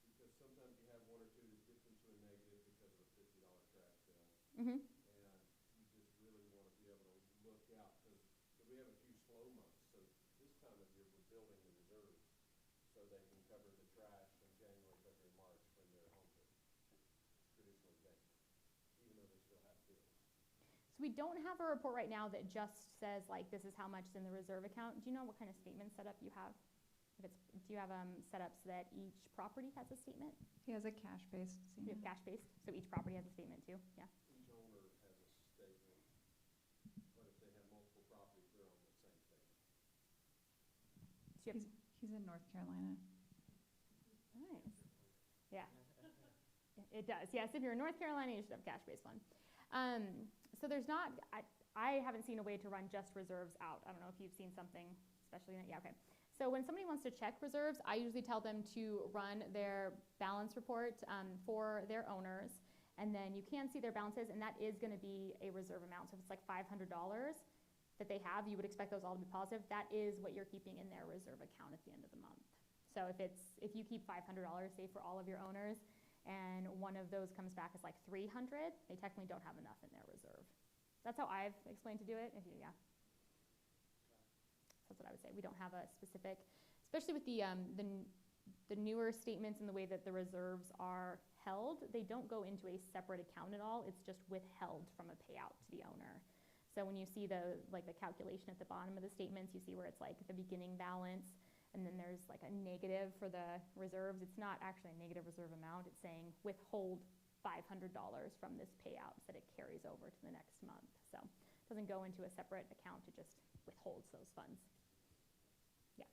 because sometimes you have one or two that dip into a negative because of a $50 trash bill. Mm-hmm. And you just really want to be able to look out, because we have a few slow months. So this time of year, we're building the reserves so they can cover the trash in January, February, March when their homes are traditionally vacant, even though they still have bills. So we don't have a report right now that just says, like, this is how much is in the reserve account. Do you know what kind of statement setup you have? Do you have setups that each property has a statement? He has a cash-based You statement. have cash-based, so each property has a statement too, yeah. Each owner has a statement, but if they have multiple properties, they're on the same statement. So you have, He's in North Carolina. nice. Yeah, it does. Yes, if you're in North Carolina, you should have a cash-based one. So there's not, I haven't seen a way to run just reserves out. I don't know if you've seen something, especially, yeah, okay. So when somebody wants to check reserves, I usually tell them to run their balance report for their owners, and then you can see their balances, and that is going to be a reserve amount. So if it's like $500, that they have, you would expect those all to be positive. That is what you're keeping in their reserve account at the end of the month. So if you keep $500, say for all of your owners, and one of those comes back as like 300, they technically don't have enough in their reserve. That's how I've explained to do it. Yeah. That's what I would say. We don't have a specific, especially with the newer statements and the way that the reserves are held, they don't go into a separate account at all. It's just withheld from a payout to the owner. So when you see the calculation at the bottom of the statements, you see where it's like the beginning balance, and then there's like a negative for the reserves. It's not actually a negative reserve amount. It's saying withhold $500 from this payout so that it carries over to the next month. So it doesn't go into a separate account. It just withholds those funds. Yeah.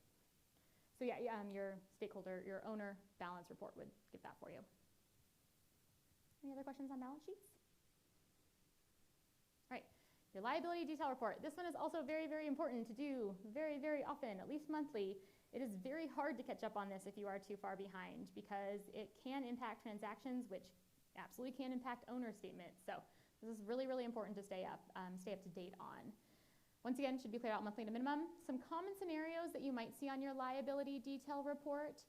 So yeah, your stakeholder, your owner balance report would give that for you. Any other questions on balance sheets? All right, your liability detail report. This one is also very, very important to do very, very often, at least monthly. It is very hard to catch up on this if you are too far behind because it can impact transactions, which absolutely can impact owner statements. So this is really, really important to stay up to date on. Once again, should be cleared out monthly at a minimum. Some common scenarios that you might see on your liability detail report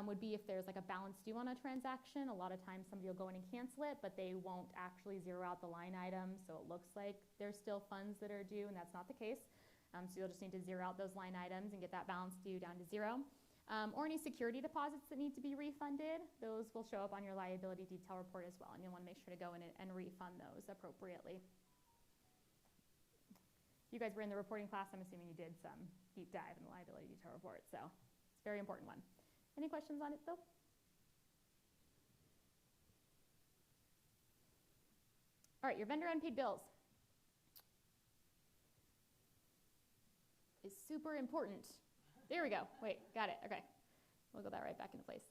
would be if there's like a balance due on a transaction. A lot of times somebody will go in and cancel it, but they won't actually zero out the line item, so it looks like there's still funds that are due, and that's not the case. So you'll just need to zero out those line items and get that balance due down to zero. Or any security deposits that need to be refunded, those will show up on your liability detail report as well, and you'll want to make sure to go in and refund those appropriately. You guys were in the reporting class, I'm assuming you did some deep dive in the liability detail report, so it's a very important one. Any questions on it though? All right, your vendor unpaid bills is super important. There we go. Wait, got it. Okay. We'll go that right back into place.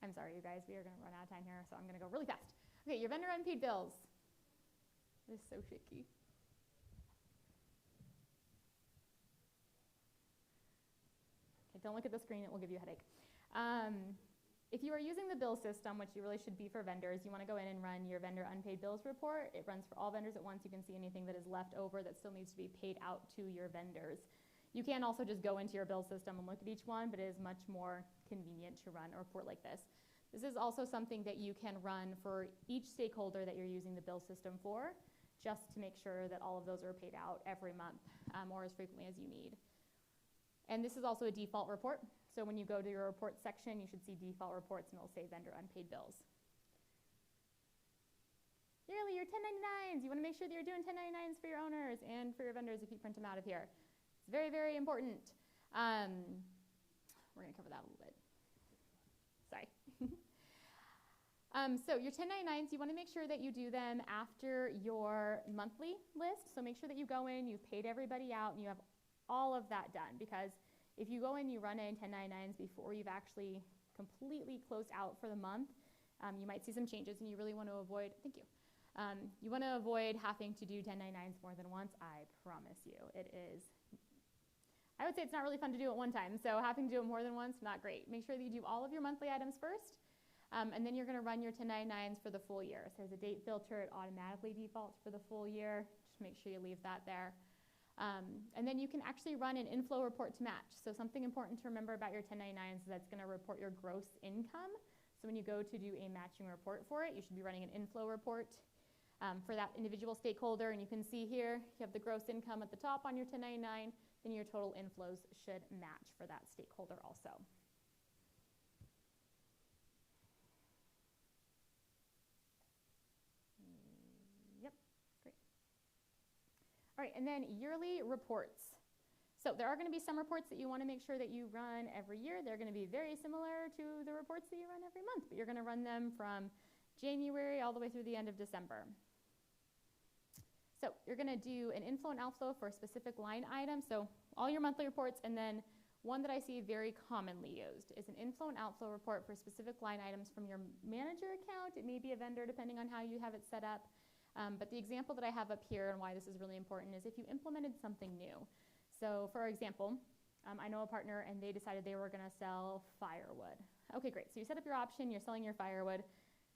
I'm sorry, you guys. We are going to run out of time here, so I'm going to go really fast. Okay, your vendor unpaid bills. It is so shaky. Okay, don't look at the screen. It will give you a headache. If you are using the bill system, which you really should be for vendors, you want to go in and run your vendor unpaid bills report. It runs for all vendors at once. You can see anything that is left over that still needs to be paid out to your vendors. You can also just go into your bill system and look at each one, but it is much more convenient to run a report like this. This is also something that you can run for each stakeholder that you're using the bill system for, just to make sure that all of those are paid out every month or as frequently as you need. And this is also a default report. So when you go to your report section, you should see default reports and it'll say vendor unpaid bills. Yearly, your 1099s. You want to make sure that you're doing 1099s for your owners and for your vendors if you print them out of here. It's very, very important. We're going to cover that a little bit. Sorry. So your 1099s, you want to make sure that you do them after your monthly list. So make sure that you go in, you've paid everybody out, and you have all of that done. Because if you go in, you run in 1099s before you've actually completely closed out for the month, you might see some changes, and you really want to avoid, thank you. You want to avoid having to do 1099s more than once. I promise you, it is. I would say it's not really fun to do it one time, so having to do it more than once, not great. Make sure that you do all of your monthly items first, and then you're going to run your 1099s for the full year. So there's a date filter, it automatically defaults for the full year. Just make sure you leave that there. And then you can actually run an inflow report to match. So something important to remember about your 1099s is that's going to report your gross income. So when you go to do a matching report for it, you should be running an inflow report for that individual stakeholder. And you can see here, you have the gross income at the top on your 1099, then your total inflows should match for that stakeholder also. Yep, great. All right, and then yearly reports. So there are going to be some reports that you want to make sure that you run every year. They're going to be very similar to the reports that you run every month, but you're going to run them from January all the way through the end of December. So you're going to do an inflow and outflow for a specific line item. So all your monthly reports, and then one that I see very commonly used is an inflow and outflow report for specific line items from your manager account. It may be a vendor depending on how you have it set up. But the example that I have up here and why this is really important is if you implemented something new. So for example, I know a partner and they decided they were going to sell firewood. Okay, great. So you set up your option, you're selling your firewood.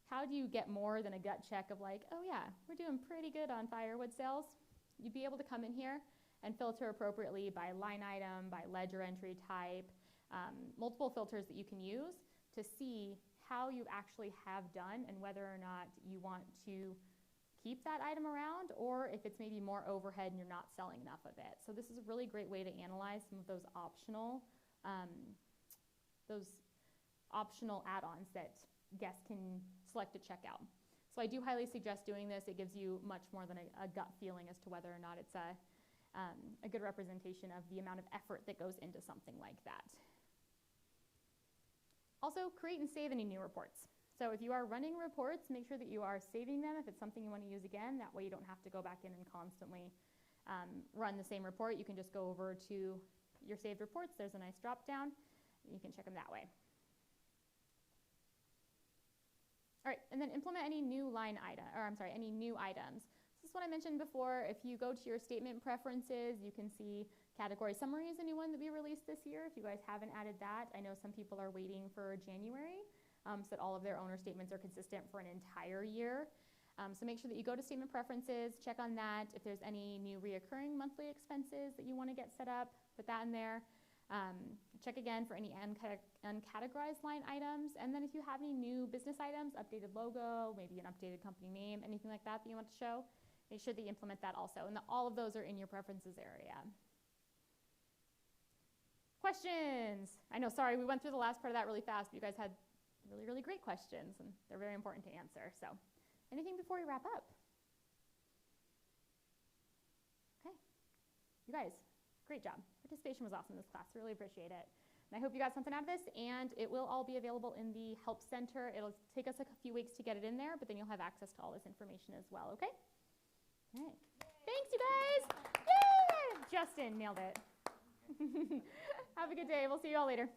How do you get more than a gut check of like, oh yeah, we're doing pretty good on firewood sales? You'd be able to come in here and filter appropriately by line item, by ledger entry type, multiple filters that you can use to see how you actually have done and whether or not you want to keep that item around or if it's maybe more overhead and you're not selling enough of it. So this is a really great way to analyze some of those optional add-ons that guests can select to check out. So I do highly suggest doing this. It gives you much more than a gut feeling as to whether or not it's a good representation of the amount of effort that goes into something like that. Also, create and save any new reports. So if you are running reports, make sure that you are saving them if it's something you want to use again. That way you don't have to go back in and constantly run the same report. You can just go over to your saved reports. There's a nice drop down. You can check them that way. All right, and then implement any new any new items. This is what I mentioned before. If you go to your statement preferences, you can see category summary is a new one that we released this year. If you guys haven't added that, I know some people are waiting for January so that all of their owner statements are consistent for an entire year. So make sure that you go to statement preferences, check on that. If there's any new reoccurring monthly expenses that you want to get set up, put that in there. Check again for any uncategorized line items. And then if you have any new business items, updated logo, maybe an updated company name, anything like that that you want to show, make sure that you implement that also. And all of those are in your preferences area. Questions? I know, sorry, we went through the last part of that really fast, but you guys had really, really great questions, and they're very important to answer. So anything before we wrap up? Okay. You guys, great job. Participation was awesome in this class. Really appreciate it. And I hope you got something out of this, and it will all be available in the Help Center. It'll take us a few weeks to get it in there, but then you'll have access to all this information as well, okay? All right. Thanks, you guys. Yay! Justin nailed it. Have a good day. We'll see you all later.